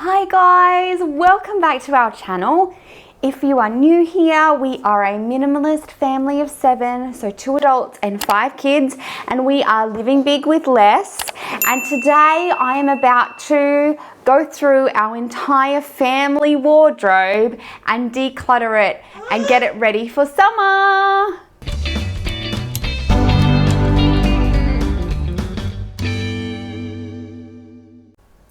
Hi guys, welcome back to our channel. If you are new here, we are a minimalist family of 7, so 2 adults and 5 kids, and we are living big with less. And today I am about to go through our entire family wardrobe and declutter it and get it ready for summer.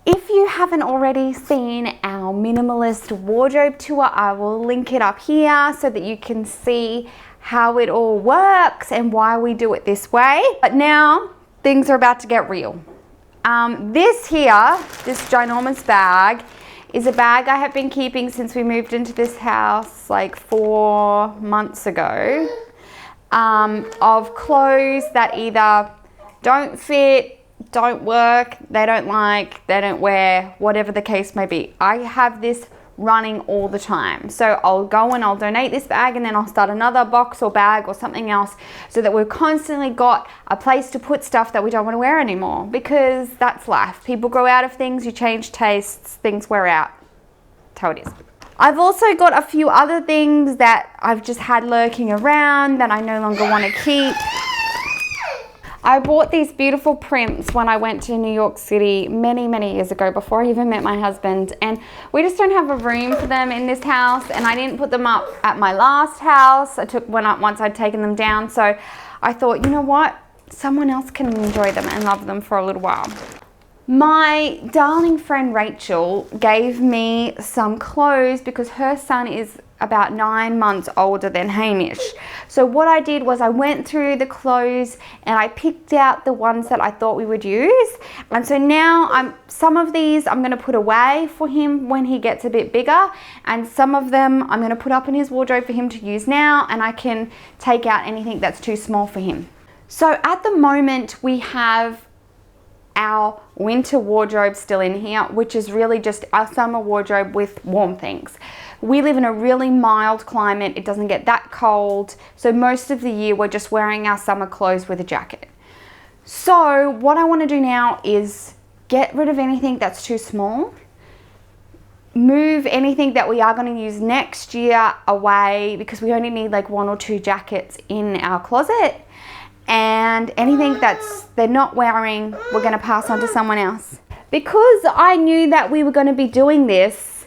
If you haven't already seen our minimalist wardrobe tour, I will link it up here so that you can see how it all works and why we do it this way. But now things are about to get real. This ginormous bag, is a bag I have been keeping since we moved into this house like 4 months ago, of clothes that either don't fit, don't work, they don't like, they don't wear, whatever the case may be. I have this running all the time. So I'll go and I'll donate this bag and then I'll start another box or bag or something else so that we've constantly got a place to put stuff that we don't want to wear anymore, because that's life. People grow out of things, you change tastes, things wear out. That's how it is. I've also got a few other things that I've just had lurking around that I no longer want to keep. I bought these beautiful prints when I went to New York City many years ago, before I even met my husband, and we just don't have a room for them in this house, and I didn't put them up at my last house. I took one up once I'd taken them down, so I thought, you know what, someone else can enjoy them and love them for a little while. My darling friend Rachel gave me some clothes because her son is about 9 months older than Hamish. So what I did was I went through the clothes and I picked out the ones that I thought we would use. And so now some of these I'm gonna put away for him when he gets a bit bigger, and some of them I'm gonna put up in his wardrobe for him to use now, and I can take out anything that's too small for him. So at the moment we have our winter wardrobe still in here, which is really just our summer wardrobe with warm things. We live in a really mild climate. It doesn't get that cold. So most of the year we're just wearing our summer clothes with a jacket. So what I want to do now is get rid of anything that's too small, move anything that we are going to use next year away, because we only need like 1 or 2 jackets in our closet. And anything they're not wearing, we're going to pass on to someone else. Because I knew that we were going to be doing this,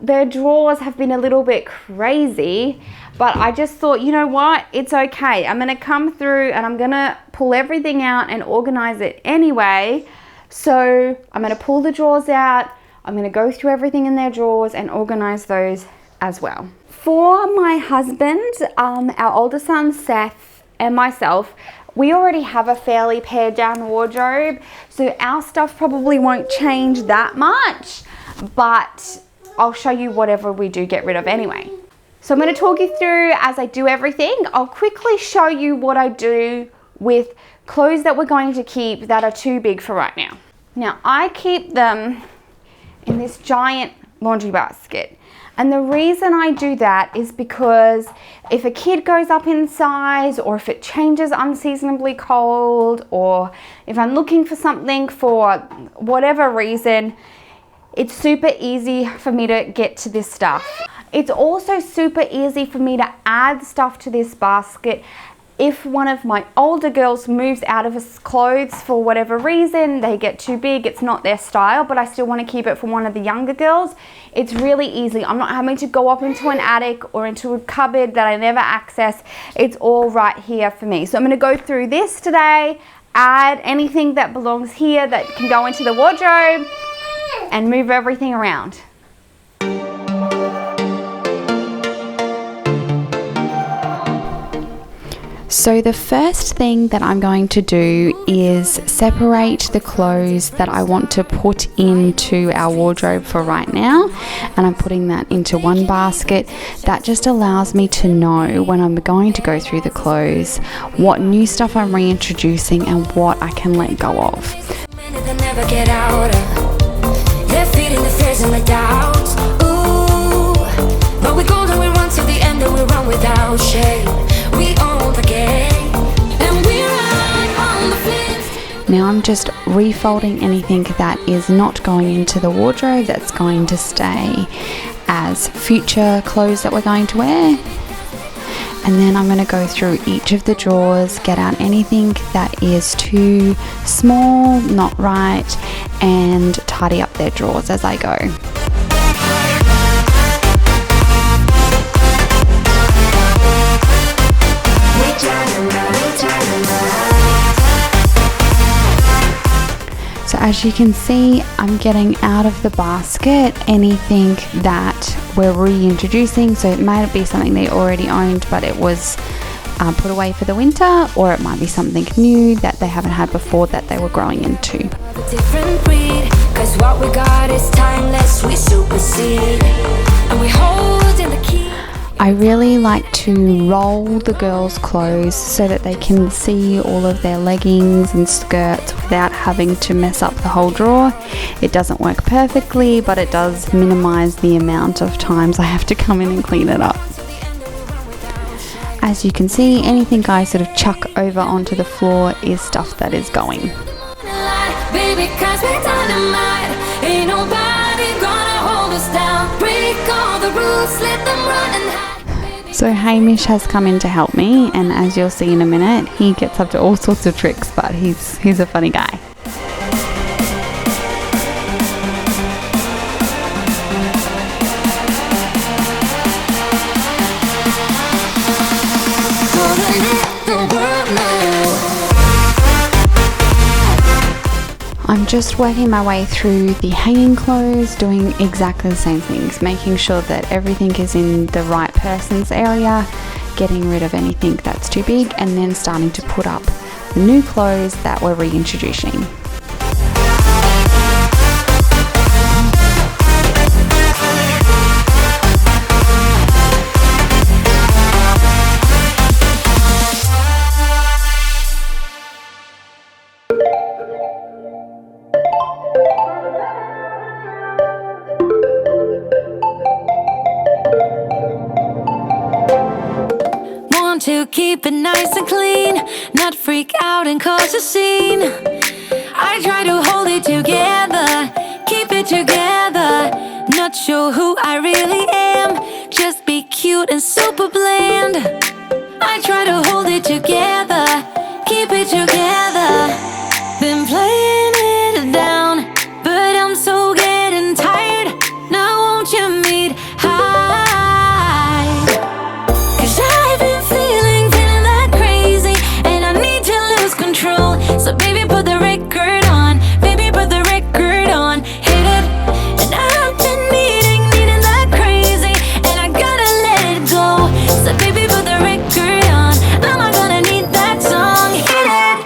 their drawers have been a little bit crazy, but I just thought, you know what, it's okay. I'm going to come through and I'm going to pull everything out and organize it anyway. So I'm going to pull the drawers out. I'm going to go through everything in their drawers and organize those as well. For my husband, our older son Seth, and myself, we already have a fairly pared down wardrobe, so our stuff probably won't change that much, but I'll show you whatever we do get rid of anyway. So I'm going to talk you through as I do everything. I'll quickly show you what I do with clothes that we're going to keep that are too big for right now. Now I keep them in this giant laundry basket. And the reason I do that is because if a kid goes up in size, or if it changes unseasonably cold, or if I'm looking for something for whatever reason, it's super easy for me to get to this stuff. It's also super easy for me to add stuff to this basket. If one of my older girls moves out of his clothes for whatever reason, they get too big, it's not their style, but I still want to keep it for one of the younger girls, it's really easy. I'm not having to go up into an attic or into a cupboard that I never access. It's all right here for me. So I'm going to go through this today, add anything that belongs here that can go into the wardrobe, and move everything around. So the first thing that I'm going to do is separate the clothes that I want to put into our wardrobe for right now, and I'm putting that into one basket. That just allows me to know when I'm going to go through the clothes what new stuff I'm reintroducing and what I can let go of. Now I'm I'm just refolding anything that is not going into the wardrobe that's going to stay as future clothes that we're going to wear. And then I'm going to go through each of the drawers, get out anything that is too small, not right, and tidy up their drawers as I go. So as you can see, I'm getting out of the basket anything that we're reintroducing. So it might be something they already owned, but it was put away for the winter, or it might be something new that they haven't had before that they were growing into. Different breed, 'cause what we got is timeless, we supersede, and we hold in the key. I really like to roll the girls' clothes so that they can see all of their leggings and skirts without having to mess up the whole drawer. It doesn't work perfectly, but it does minimize the amount of times I have to come in and clean it up. As you can see, anything I sort of chuck over onto the floor is stuff that is going. Baby, 'cause we're dynamite. Ain't nobody gonna hold us down. Break all the rules, let them run and hide. So Hamish has come in to help me, and as you'll see in a minute, he gets up to all sorts of tricks, but he's a funny guy. I'm just working my way through the hanging clothes, doing exactly the same things, making sure that everything is in the right person's area, getting rid of anything that's too big, and then starting to put up the new clothes that we're reintroducing. To keep it nice and clean, not freak out and cause a scene. I try to hold it together, keep it together. Not sure who I really am, just be cute and super bland. I try to hold it together, keep it together. Been playing it down, but I'm so getting tired. Now won't you meet high? 'Cause I've been feeling that crazy, and I need to lose control. So baby, put the record on, baby, put the record on, hit it. And I've been needing that crazy, and I gotta let it go. So baby, put the record on, I'm not gonna need that song, hit it.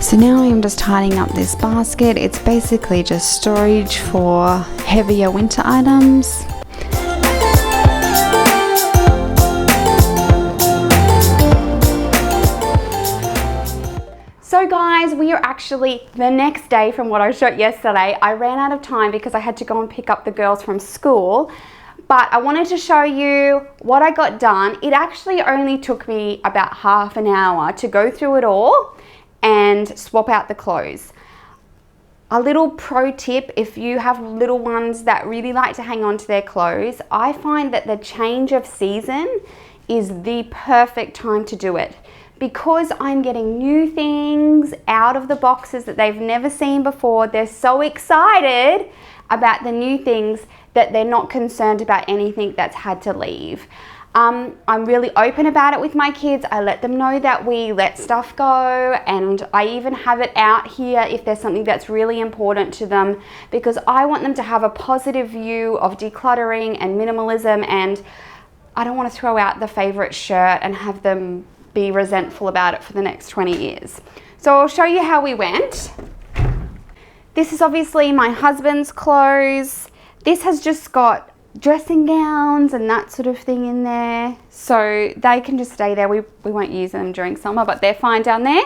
So now I'm just tidying up this basket. It's basically just storage for heavier winter items. So guys, we are actually the next day from what I shot yesterday. I ran out of time because I had to go and pick up the girls from school, but I wanted to show you what I got done. It actually only took me about half an hour to go through it all and swap out the clothes. A little pro tip, if you have little ones that really like to hang on to their clothes, I find that the change of season is the perfect time to do it, because I'm getting new things out of the boxes that they've never seen before. They're so excited about the new things that they're not concerned about anything that's had to leave. I'm really open about it with my kids. I let them know that we let stuff go, and I even have it out here if there's something that's really important to them, because I want them to have a positive view of decluttering and minimalism, and I don't want to throw out the favorite shirt and have them be resentful about it for the next 20 years. So I'll show you how we went. This is obviously my husband's clothes. This has just got dressing gowns and that sort of thing in there, so they can just stay there. We won't use them during summer, but they're fine down there.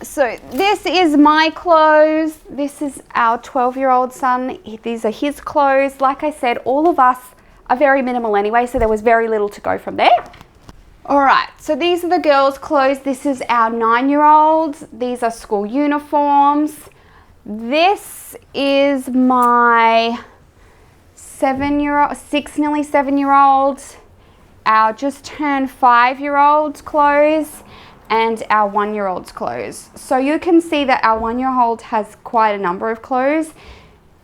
So this is my clothes. This is our 12-year-old son. These are his clothes. Like I said, all of us are very minimal anyway, so there was very little to go from there. All right, so these are the girls' clothes. This is our 9-year-olds. These are school uniforms. This is my 7-year-old, 6, nearly 7-year-old, our just turned 5-year-old's clothes, and our 1-year-old's clothes. So you can see that our 1-year-old has quite a number of clothes.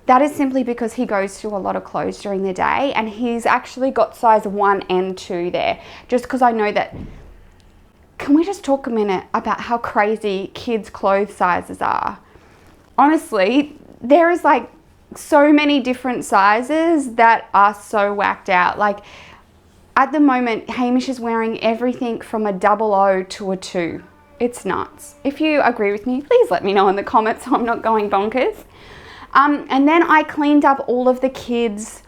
That is simply because he goes through a lot of clothes during the day, and he's actually got size 1 and 2 there, just because I know that. Can we just talk a minute about how crazy kids' clothes sizes are? Honestly, there is like so many different sizes that are so whacked out. Like at the moment, Hamish is wearing everything from a 00 to a 2. It's nuts. If you agree with me, please let me know in the comments so I'm not going bonkers. And then I cleaned up all of the kids'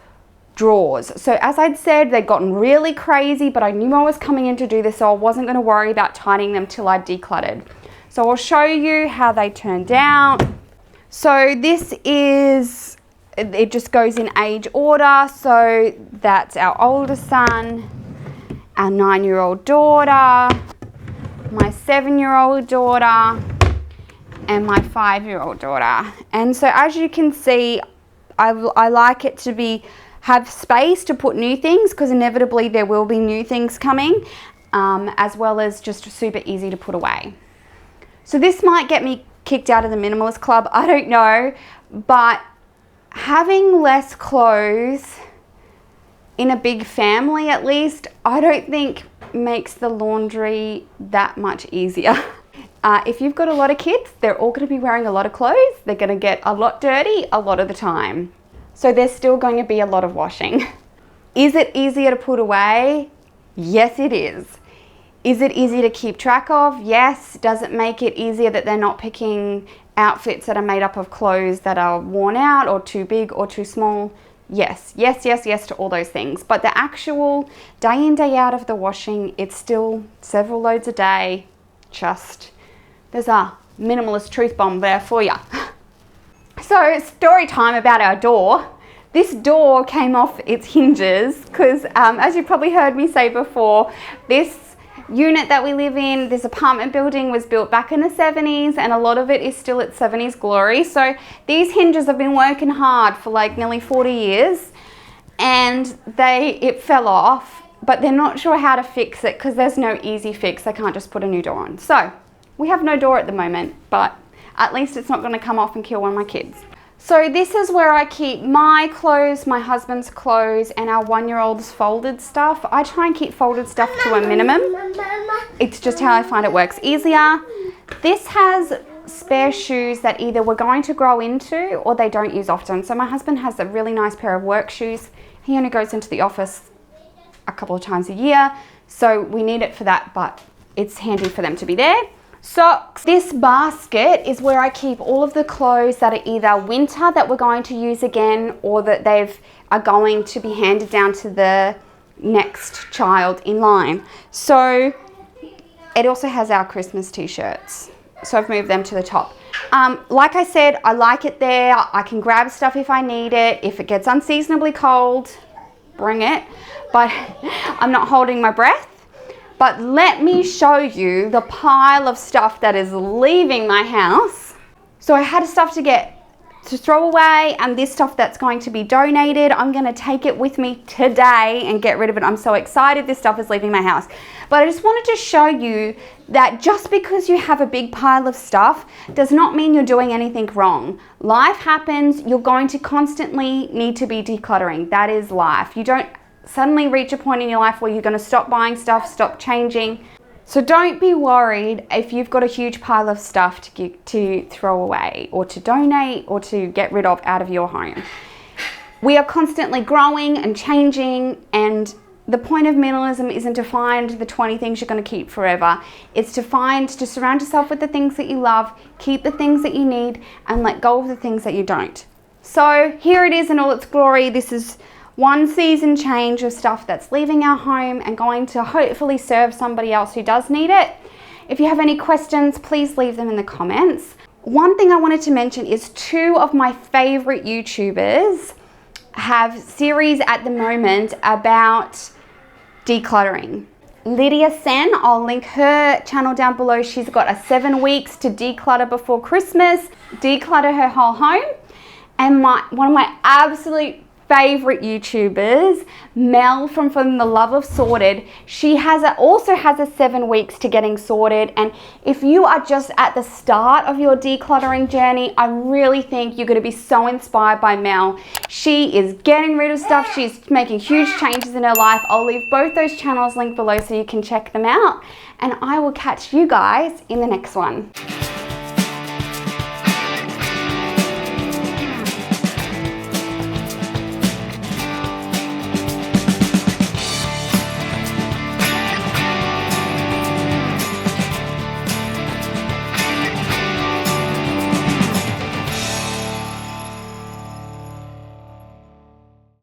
drawers. So as I'd said, they'd gotten really crazy, but I knew I was coming in to do this, so I wasn't going to worry about tidying them till I decluttered. So I'll show you how they turned out. So this is, it just goes in age order. So that's our oldest son, our 9-year-old daughter, my 7-year-old daughter, and my 5-year-old daughter. And so as you can see, I like it to have space to put new things, because inevitably there will be new things coming, as well as just super easy to put away. So this might get me kicked out of the Minimalist Club, I don't know, but having less clothes in a big family, at least, I don't think makes the laundry that much easier. If you've got a lot of kids, they're all going to be wearing a lot of clothes. They're going to get a lot dirty a lot of the time. So there's still going to be a lot of washing. Is it easier to put away? Yes, it is. Is it easy to keep track of? Yes. Does it make it easier that they're not picking outfits that are made up of clothes that are worn out or too big or too small? Yes. Yes, yes, yes to all those things. But the actual day in, day out of the washing, it's still several loads a day. There's a minimalist truth bomb there for you. So story time about our door. This door came off its hinges because, as you probably heard me say before, this unit that we live in, this apartment building, was built back in the 70s, and a lot of it is still at 70s glory. So these hinges have been working hard for like nearly 40 years, and it fell off, but they're not sure how to fix it because there's no easy fix. They can't just put a new door on. So we have no door at the moment, but at least it's not going to come off and kill one of my kids. So this is where I keep my clothes, my husband's clothes, and our 1-year-old's folded stuff. I try and keep folded stuff to a minimum. It's just how I find it works easier. This has spare shoes that either we're going to grow into or they don't use often. So my husband has a really nice pair of work shoes. He only goes into the office a couple of times a year, so we need it for that, but it's handy for them to be there. Socks. This basket is where I keep all of the clothes that are either winter that we're going to use again, or that are going to be handed down to the next child in line. So it also has our Christmas t-shirts. So I've moved them to the top. Like I said, I like it there. I can grab stuff if I need it. If it gets unseasonably cold, bring it. But I'm not holding my breath. But let me show you the pile of stuff that is leaving my house. So I had stuff to throw away, and this stuff that's going to be donated. I'm going to take it with me today and get rid of it. I'm so excited this stuff is leaving my house. But I just wanted to show you that just because you have a big pile of stuff does not mean you're doing anything wrong. Life happens. You're going to constantly need to be decluttering. That is life. You don't suddenly reach a point in your life where you're going to stop buying stuff, stop changing. So don't be worried if you've got a huge pile of stuff to throw away or to donate or to get rid of out of your home. We are constantly growing and changing, and the point of minimalism isn't to find the 20 things you're going to keep forever. It's to surround yourself with the things that you love, keep the things that you need, and let go of the things that you don't. So here it is in all its glory. This is one season change of stuff that's leaving our home and going to hopefully serve somebody else who does need it. If you have any questions, please leave them in the comments. One thing I wanted to mention is 2 of my favorite YouTubers have series at the moment about decluttering. Lydia Sen, I'll link her channel down below. She's got a 7 weeks to declutter before Christmas, declutter her whole home. And one of my absolute favorite YouTubers, Mel from the Love of Sorted, she also has a 7 weeks to getting sorted. And if you are just at the start of your decluttering journey, I really think you're going to be so inspired by Mel. She is getting rid of stuff. She's making huge changes in her life. I'll leave both those channels linked below so you can check them out. And I will catch you guys in the next one.